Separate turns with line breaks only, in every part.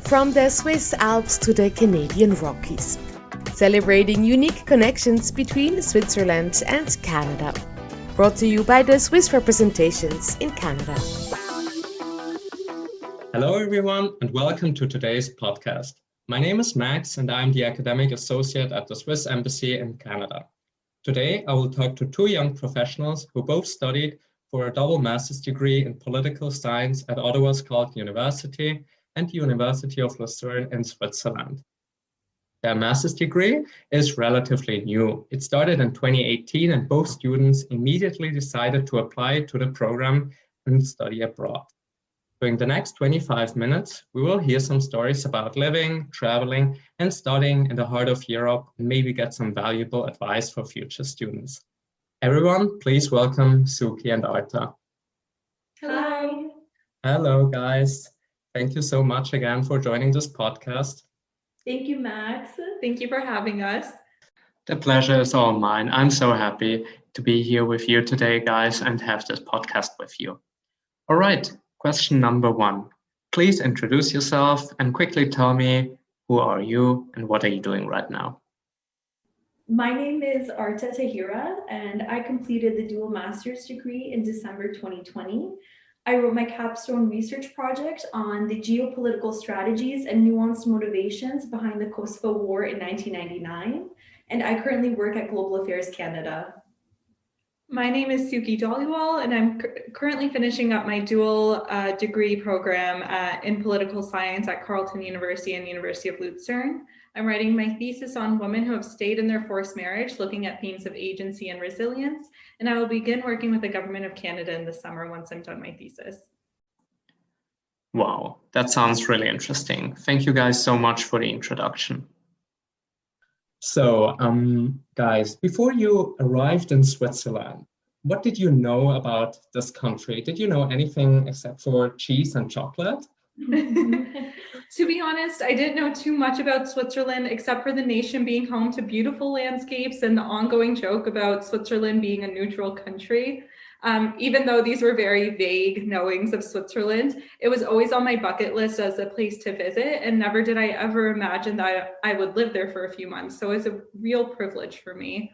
From the Swiss Alps to the Canadian Rockies, celebrating unique connections between Switzerland and Canada. Brought to you by the Swiss representations in Canada.
Hello everyone and welcome to today's podcast. My name is Max and I'm the Academic Associate at the Swiss Embassy in Canada. Today I will talk to two young professionals who both studied for a double master's degree in political science at Ottawa's Carleton University and the University of Lucerne in Switzerland. Their master's degree is relatively new. It started in 2018 and both students immediately decided to apply to the program and study abroad. During the next 25 minutes, we will hear some stories about living, traveling, and studying in the heart of Europe and maybe get some valuable advice for future students. Everyone, please welcome Sukhi and Arta.
Hello.
Hello, guys. Thank you so much again for joining this podcast.
Thank you, Max. Thank you for having us.
The pleasure is all mine. I'm so happy to be here with you today, guys, and have this podcast with you. All right, question number one. Please introduce yourself and quickly tell me who are you and what are you doing right now?
My name is Arta Tahiraj, and I completed the dual master's degree in December 2020. I wrote my capstone research project on the geopolitical strategies and nuanced motivations behind the Kosovo War in 1999, and I currently work at Global Affairs Canada.
My name is Sukhi Daliwal, and I'm currently finishing up my dual degree program in political science at Carleton University and University of Lucerne. I'm writing my thesis on women who have stayed in their forced marriage, looking at themes of agency and resilience, and I will begin working with the Government of Canada in the summer once I'm done my thesis.
Wow, that sounds really interesting. Thank you guys so much for the introduction. So, guys, before you arrived in Switzerland, what did you know about this country? Did you know anything except for cheese and chocolate?
To be honest, I didn't know too much about Switzerland except for the nation being home to beautiful landscapes and the ongoing joke about Switzerland being a neutral country. Even though these were very vague knowings of Switzerland, it was always on my bucket list as a place to visit, and never did I ever imagine that I would live there for a few months. So it's a real privilege for me.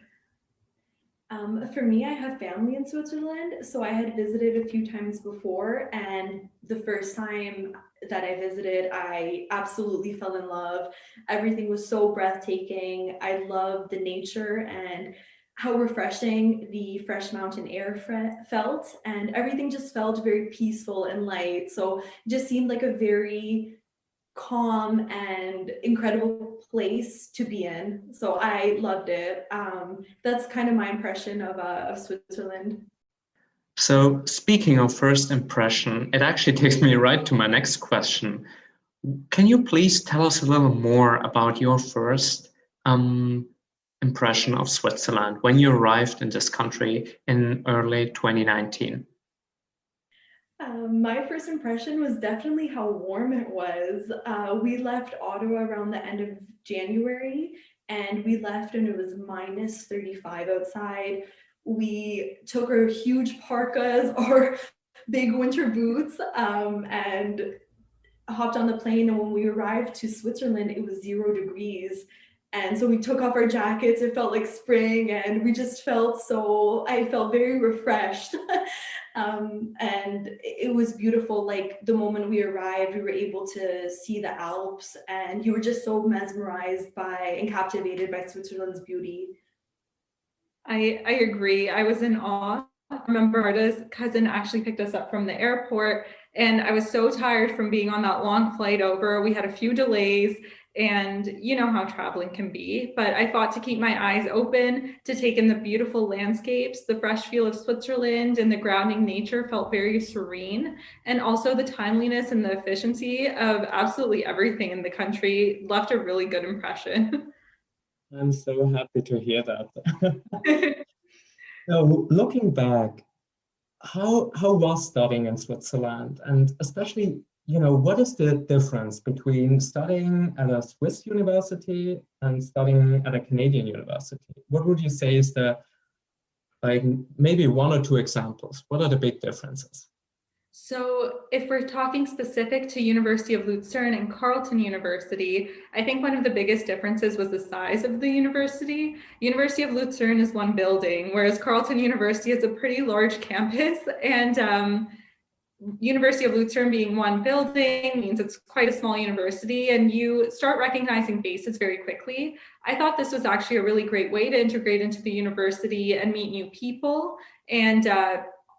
For me, I have family in Switzerland, so I had visited a few times before, and the first time that I visited, I absolutely fell in love. Everything was so breathtaking. I loved the nature and how refreshing the fresh mountain air felt, and everything just felt very peaceful and light. So it just seemed like a very calm and incredible place to be in. So I loved it. That's kind of my impression of Switzerland.
So speaking of first impression, it actually takes me right to my next question. Can you please tell us a little more about your first impression of Switzerland when you arrived in this country in early 2019?
My first impression was definitely how warm it was. We left Ottawa around the end of January, and we left and it was minus 35 outside. We took our huge parkas or big winter boots and hopped on the plane. And when we arrived to Switzerland, it was 0 degrees. And so we took off our jackets. It felt like spring, and we just I felt very refreshed. And it was beautiful. Like the moment we arrived, we were able to see the Alps, and you were just so mesmerized by and captivated by Switzerland's beauty.
I agree. I was in awe. I remember Arta's cousin actually picked us up from the airport, and I was so tired from being on that long flight over. We had a few delays, and you know how traveling can be, but I fought to keep my eyes open to take in the beautiful landscapes. The fresh feel of Switzerland and the grounding nature felt very serene, and also the timeliness and the efficiency of absolutely everything in the country left a really good impression.
I'm so happy to hear that. So looking back, how was studying in Switzerland? And especially, what is the difference between studying at a Swiss university and studying at a Canadian university? What would you say is maybe one or two examples? What are the big differences?
So if we're talking specific to University of Lucerne and Carleton University, I think one of the biggest differences was the size of the university. University of Lucerne is one building, whereas Carleton University is a pretty large campus, and University of Lucerne being one building means it's quite a small university, and you start recognizing faces very quickly. I thought this was actually a really great way to integrate into the university and meet new people and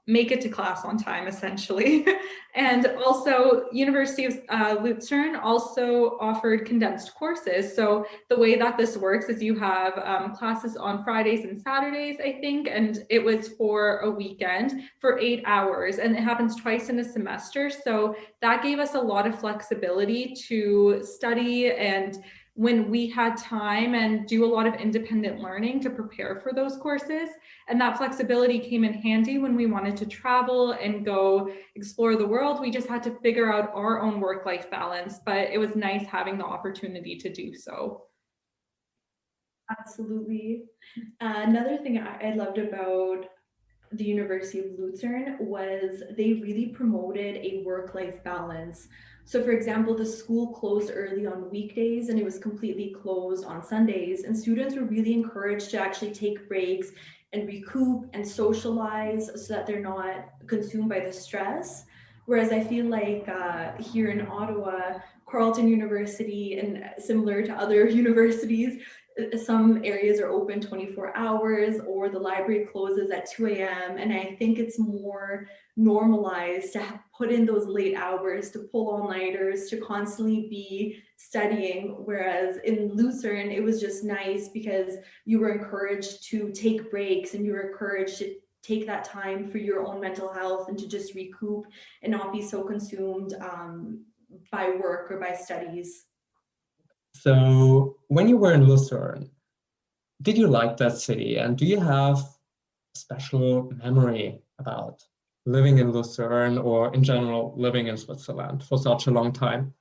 make it to class on time, essentially. And also, University of Lucerne also offered condensed courses. So the way that this works is you have classes on Fridays and Saturdays, I think, and it was for a weekend for 8 hours, and it happens twice in a semester. So that gave us a lot of flexibility to study and when we had time and do a lot of independent learning to prepare for those courses. And that flexibility came in handy when we wanted to travel and go explore the world. We just had to figure out our own work-life balance, but it was nice having the opportunity to do so.
Absolutely. Another thing I loved about the University of Lucerne was they really promoted a work-life balance. So for example, the school closed early on weekdays and it was completely closed on Sundays, and students were really encouraged to actually take breaks and recoup and socialize so that they're not consumed by the stress. Whereas I feel like here in Ottawa, Carleton University and similar to other universities, some areas are open 24 hours or the library closes at 2 a.m. And I think it's more normalized to put in those late hours, to pull all-nighters, to constantly be studying. Whereas in Lucerne, it was just nice because you were encouraged to take breaks and you were encouraged to take that time for your own mental health and to just recoup and not be so consumed by work or by studies.
So when you were in Lucerne, did you like that city? And do you have a special memory about living in Lucerne or in general living in Switzerland for such a long time?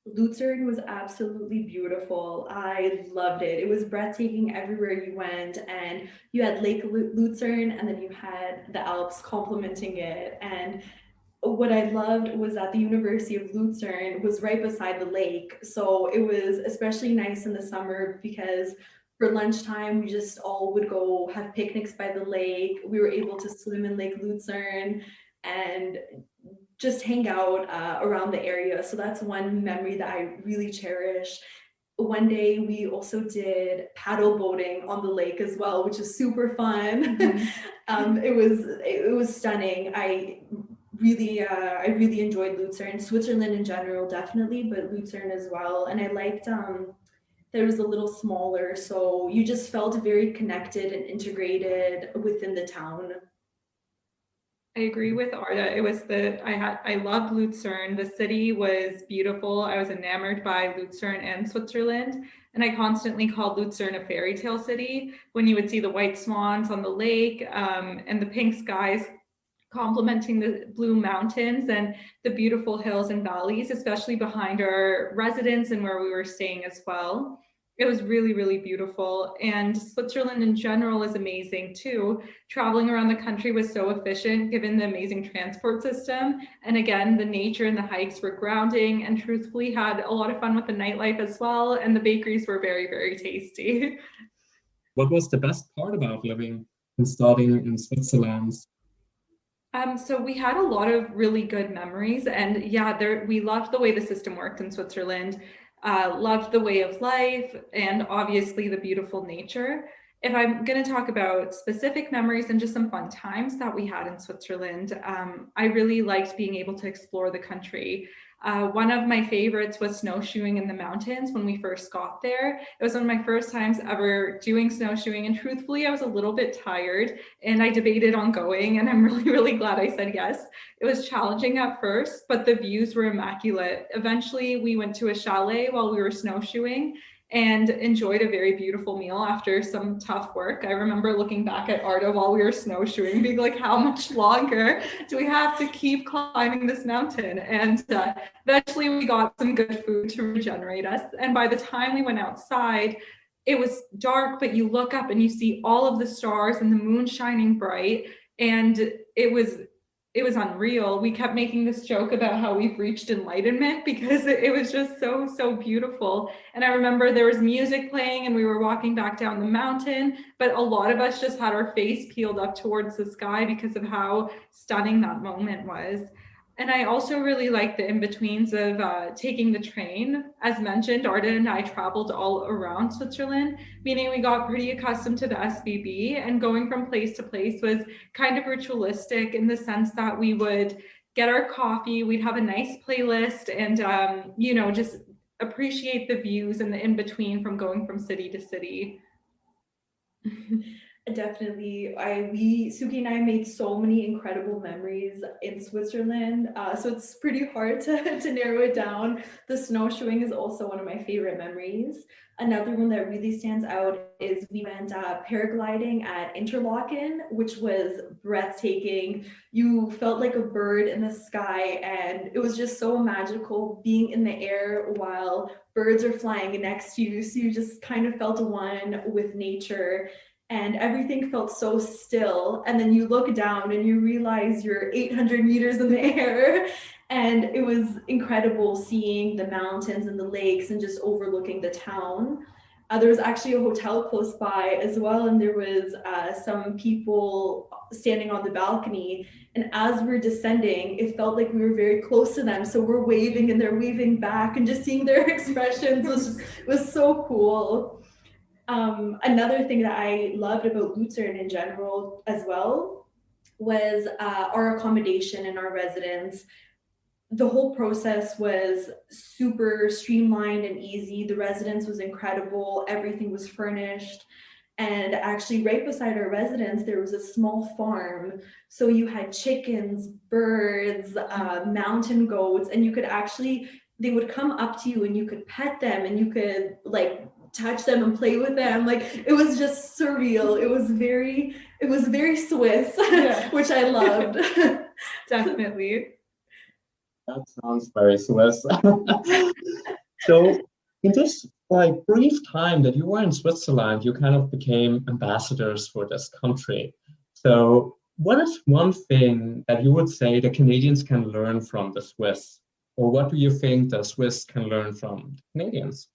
Lucerne was absolutely beautiful. I loved it. It was breathtaking everywhere you went, and you had Lake Lucerne and then you had the Alps complementing it. And what I loved was that the University of Lucerne was right beside the lake. So it was especially nice in the summer because for lunchtime, we just all would go have picnics by the lake. We were able to swim in Lake Lucerne and just hang out around the area. So that's one memory that I really cherish. One day we also did paddle boating on the lake as well, which is super fun. Mm-hmm. It was stunning. I really enjoyed Lucerne. Switzerland in general, definitely, but Lucerne as well. And I liked that it was a little smaller, so you just felt very connected and integrated within the town.
I agree with Arta. I loved Lucerne. The city was beautiful. I was enamored by Lucerne and Switzerland. And I constantly called Lucerne a fairy tale city when you would see the white swans on the lake and the pink skies complementing the blue mountains and the beautiful hills and valleys, especially behind our residence and where we were staying as well. It was really, really beautiful. And Switzerland in general is amazing too. Traveling around the country was so efficient given the amazing transport system. And again, the nature and the hikes were grounding, and truthfully had a lot of fun with the nightlife as well. And the bakeries were very, very tasty.
What was the best part about living and studying in Switzerland?
So we had a lot of really good memories, and yeah, we loved the way the system worked in Switzerland, loved the way of life, and obviously the beautiful nature. If I'm going to talk about specific memories and just some fun times that we had in Switzerland, I really liked being able to explore the country. One of my favorites was snowshoeing in the mountains when we first got there. It was one of my first times ever doing snowshoeing, and truthfully, I was a little bit tired and I debated on going, and I'm really, really glad I said yes. It was challenging at first, but the views were immaculate. Eventually, we went to a chalet while we were snowshoeing and enjoyed a very beautiful meal after some tough work. I remember looking back at Arta while we were snowshoeing, being like, how much longer do we have to keep climbing this mountain? And eventually we got some good food to regenerate us. And by the time we went outside, it was dark, but you look up and you see all of the stars and the moon shining bright. And it was it was unreal. We kept making this joke about how we've reached enlightenment because it was just so beautiful. And I remember there was music playing and we were walking back down the mountain, but a lot of us just had our face peeled up towards the sky because of how stunning that moment was. And I also really like the in-betweens of taking the train. As mentioned, Arta and I traveled all around Switzerland, meaning we got pretty accustomed to the SBB, and going from place to place was kind of ritualistic in the sense that we would get our coffee, we'd have a nice playlist, and just appreciate the views and the in-between from going from city to city.
Definitely. Sukhi and I made so many incredible memories in Switzerland. So it's pretty hard to narrow it down. The snowshoeing is also one of my favorite memories. Another one that really stands out is we went paragliding at Interlaken, which was breathtaking. You felt like a bird in the sky, and it was just so magical being in the air while birds are flying next to you. So you just kind of felt one with nature. And everything felt so still. And then you look down and you realize you're 800 meters in the air. And it was incredible seeing the mountains and the lakes and just overlooking the town. There was actually a hotel close by as well. And there was some people standing on the balcony. And as we're descending, it felt like we were very close to them. So we're waving and they're waving back, and just seeing their expressions was so cool. Another thing that I loved about Lucerne in general as well was our accommodation and our residence. The whole process was super streamlined and easy. The residence was incredible. Everything was furnished. And actually right beside our residence, there was a small farm. So you had chickens, birds, mountain goats, and they would come up to you and you could pet them and you could touch them and play with them. It was just surreal. It was very Swiss, yeah. Which I loved.
Definitely.
That sounds very Swiss. So in this brief time that you were in Switzerland, you kind of became ambassadors for this country. So what is one thing that you would say the Canadians can learn from the Swiss? Or what do you think the Swiss can learn from the Canadians?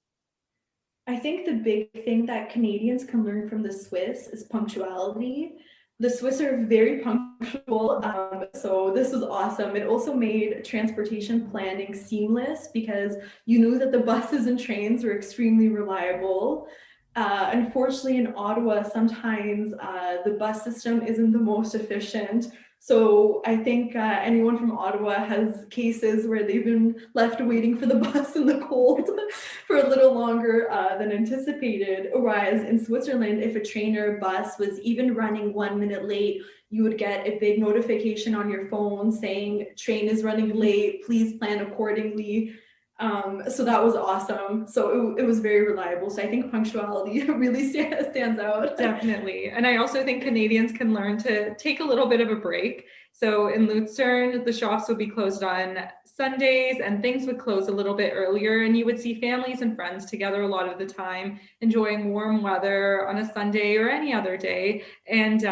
I think the big thing that Canadians can learn from the Swiss is punctuality. The Swiss are very punctual, so this was awesome. It also made transportation planning seamless because you knew that the buses and trains were extremely reliable. Unfortunately, in Ottawa, sometimes the bus system isn't the most efficient. So I think anyone from Ottawa has cases where they've been left waiting for the bus in the cold for a little longer than anticipated. Whereas in Switzerland, if a train or a bus was even running 1 minute late, you would get a big notification on your phone saying train is running late, please plan accordingly. So that was awesome. So it was very reliable. So I think punctuality really stands out.
Definitely. And I also think Canadians can learn to take a little bit of a break. So in Lucerne, the shops would be closed on Sundays and things would close a little bit earlier, and you would see families and friends together a lot of the time, enjoying warm weather on a Sunday or any other day. And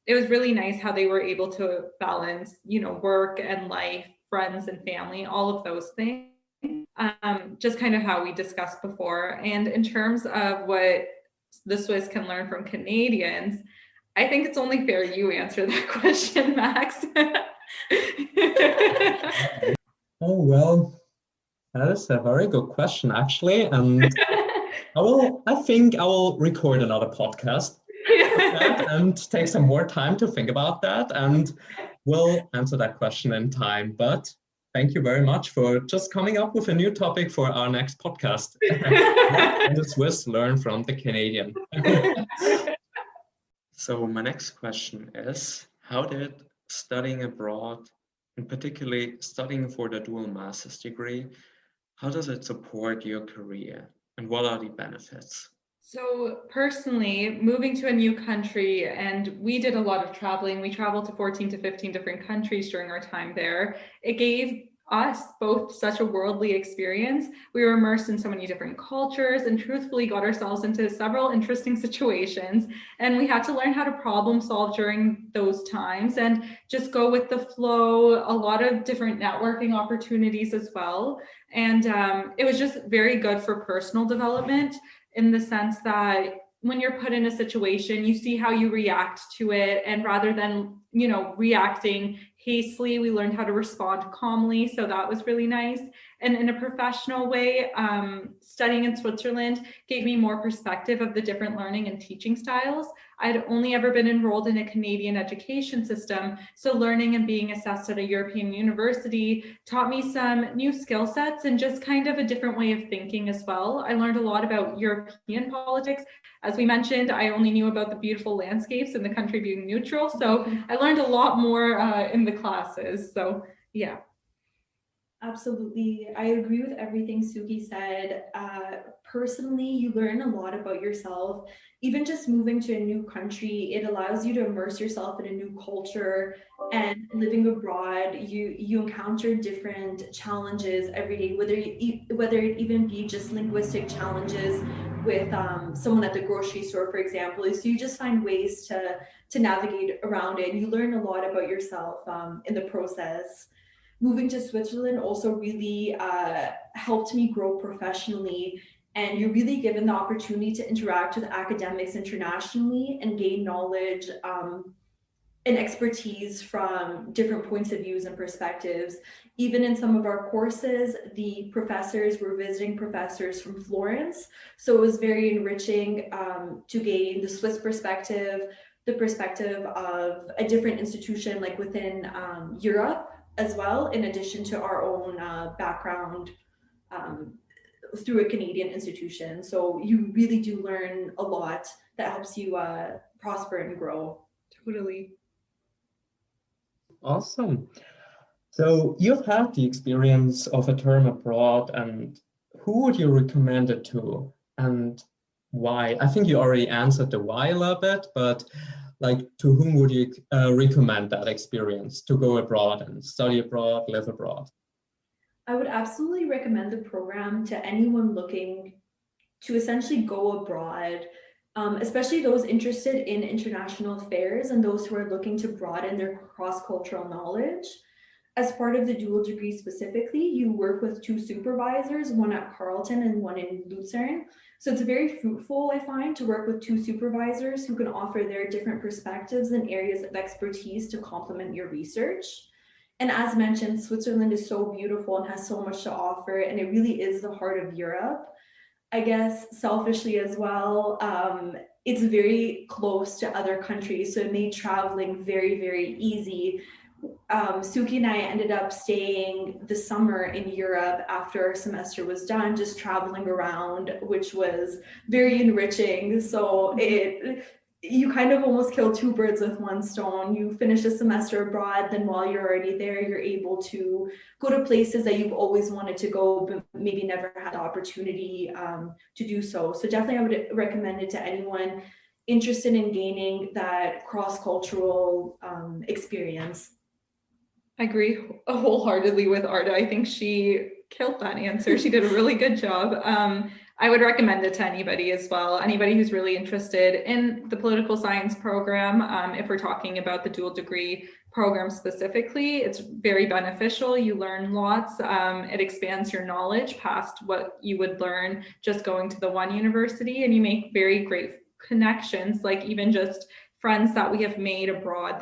it was really nice how they were able to balance, work and life, friends and family, all of those things. Just kind of how we discussed before. And in terms of what the Swiss can learn from Canadians, I think it's only fair you answer that question, Max.
Oh, well, that is a very good question, actually. And I think I will record another podcast and take some more time to think about that. And we'll answer that question in time. But thank you very much for just coming up with a new topic for our next podcast. And the Swiss learn from the Canadian. So my next question is, how did studying abroad, and particularly studying for the dual master's degree, how does it support your career and what are the benefits?
So personally, moving to a new country, and we did a lot of traveling. We traveled to 14 to 15 different countries during our time there. It gave us both such a worldly experience. We were immersed in so many different cultures and truthfully got ourselves into several interesting situations. And we had to learn how to problem solve during those times and just go with the flow, a lot of different networking opportunities as well. And it was just very good for personal development in the sense that when you're put in a situation, you see how you react to it. And rather than, reacting hastily, we learned how to respond calmly. So that was really nice. And in a professional way, studying in Switzerland gave me more perspective of the different learning and teaching styles. I'd only ever been enrolled in a Canadian education system. So learning and being assessed at a European university taught me some new skill sets and just kind of a different way of thinking as well. I learned a lot about European politics. As we mentioned, I only knew about the beautiful landscapes and the country being neutral. So I learned a lot more in the classes. So yeah.
Absolutely. I agree with everything Sukhi said. Personally, you learn a lot about yourself. Even just moving to a new country, it allows you to immerse yourself in a new culture, and living abroad, you encounter different challenges every day, whether it even be just linguistic challenges with someone at the grocery store, for example. So you just find ways to navigate around it. You learn a lot about yourself in the process. Moving to Switzerland also really helped me grow professionally, and you're really given the opportunity to interact with academics internationally and gain knowledge and expertise from different points of views and perspectives. Even in some of our courses, the professors were visiting professors from Florence, so it was very enriching to gain the Swiss perspective, the perspective of a different institution like within Europe as well, in addition to our own background through a Canadian institution. So you really do learn a lot that helps you prosper and grow.
Totally.
Awesome. So you've had the experience of a term abroad, and who would you recommend it to and why? I think you already answered the why a little bit, but to whom would you recommend that experience to go abroad and study abroad, live abroad?
I would absolutely recommend the program to anyone looking to essentially go abroad, especially those interested in international affairs and those who are looking to broaden their cross-cultural knowledge. As part of the dual degree specifically, you work with two supervisors, one at Carleton and one in Lucerne. So it's very fruitful, I find, to work with two supervisors who can offer their different perspectives and areas of expertise to complement your research. And as mentioned, Switzerland is so beautiful and has so much to offer, and it really is the heart of Europe. I guess selfishly as well, it's very close to other countries, so it made traveling very, very easy. Sukhi and I ended up staying the summer in Europe after our semester was done, just traveling around, which was very enriching. So you kind of almost kill two birds with one stone. You finish a semester abroad, then while you're already there, you're able to go to places that you've always wanted to go, but maybe never had the opportunity to do so. So definitely I would recommend it to anyone interested in gaining that cross-cultural experience.
I agree wholeheartedly with Arta. I think she killed that answer. She did a really good job. I would recommend it to anybody as well. Anybody who's really interested in the political science program. If we're talking about the dual degree program specifically, it's very beneficial. You learn lots. It expands your knowledge past what you would learn just going to the one university, and you make very great connections, like even just friends that we have made abroad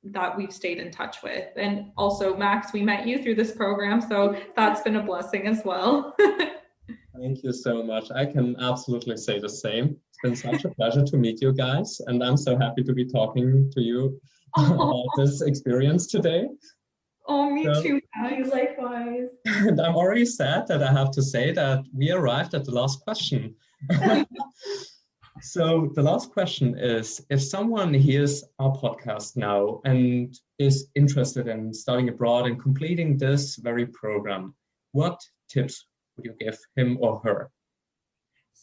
that we've stayed in touch with. And also, Max, we met you through this program, so that's been a blessing as well.
Thank you so much. I can absolutely say the same. It's been such a pleasure to meet you guys, and I'm so happy to be talking to you about this experience today.
Oh, me too.
Likewise.
And I'm already sad that I have to say that we arrived at the last question. So the last question is, if someone hears our podcast now and is interested in studying abroad and completing this very program, what tips would you give him or her?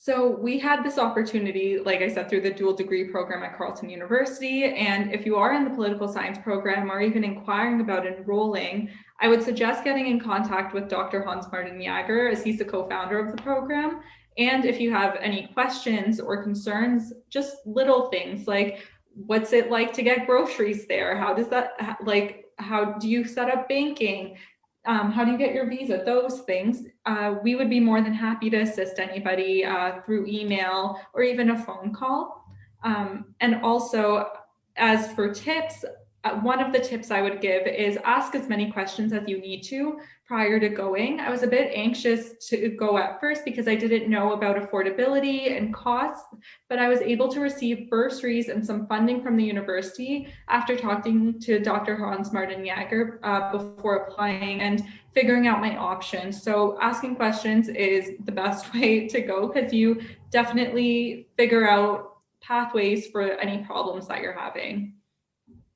So we had this opportunity, like I said, through the dual degree program at Carleton University. And if you are in the political science program or even inquiring about enrolling, I would suggest getting in contact with Dr. Hans-Martin Jager, as he's the co-founder of the program. And if you have any questions or concerns, just little things like, what's it like to get groceries there? How does that, like, how do you set up banking? How do you get your visa? Those things. We would be more than happy to assist anybody through email or even a phone call. And also, as for tips, one of the tips I would give is ask as many questions as you need to prior to going. I was a bit anxious to go at first because I didn't know about affordability and costs, but I was able to receive bursaries and some funding from the university after talking to Dr. Hans-Martin Jager before applying and figuring out my options. So asking questions is the best way to go because you definitely figure out pathways for any problems that you're having.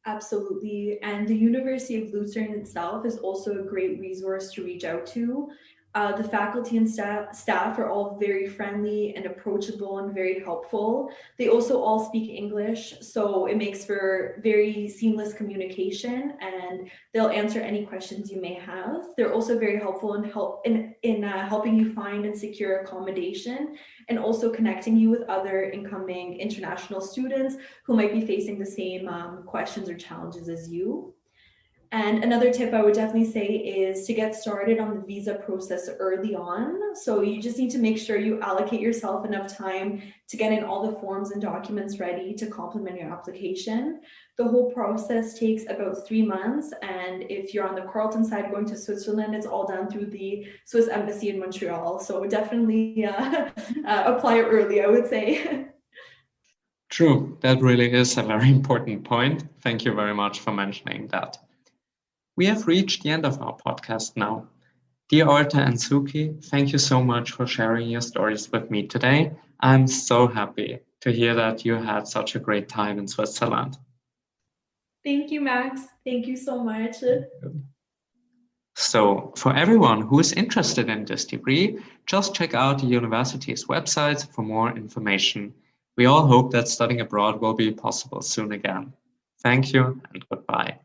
Absolutely. And the University of Lucerne itself is also a great resource to reach out to. The faculty and staff are all very friendly and approachable and very helpful. They also all speak English, so it makes for very seamless communication, and they'll answer any questions you may have. They're also very helpful in helping you find and secure accommodation, and also connecting you with other incoming international students who might be facing the same questions or challenges as you. And another tip I would definitely say is to get started on the visa process early on. So you just need to make sure you allocate yourself enough time to get in all the forms and documents ready to complement your application. The whole process takes about 3 months. And if you're on the Carleton side going to Switzerland, it's all done through the Swiss Embassy in Montreal. So definitely apply early, I would say.
True, that really is a very important point. Thank you very much for mentioning that. We have reached the end of our podcast now. Dear Arta and Sukhi, thank you so much for sharing your stories with me today. I'm so happy to hear that you had such a great time in Switzerland.
Thank you, Max.
Thank you so much.
So, for everyone who is interested in this degree, just check out the university's website for more information. We all hope that studying abroad will be possible soon again. Thank you and goodbye.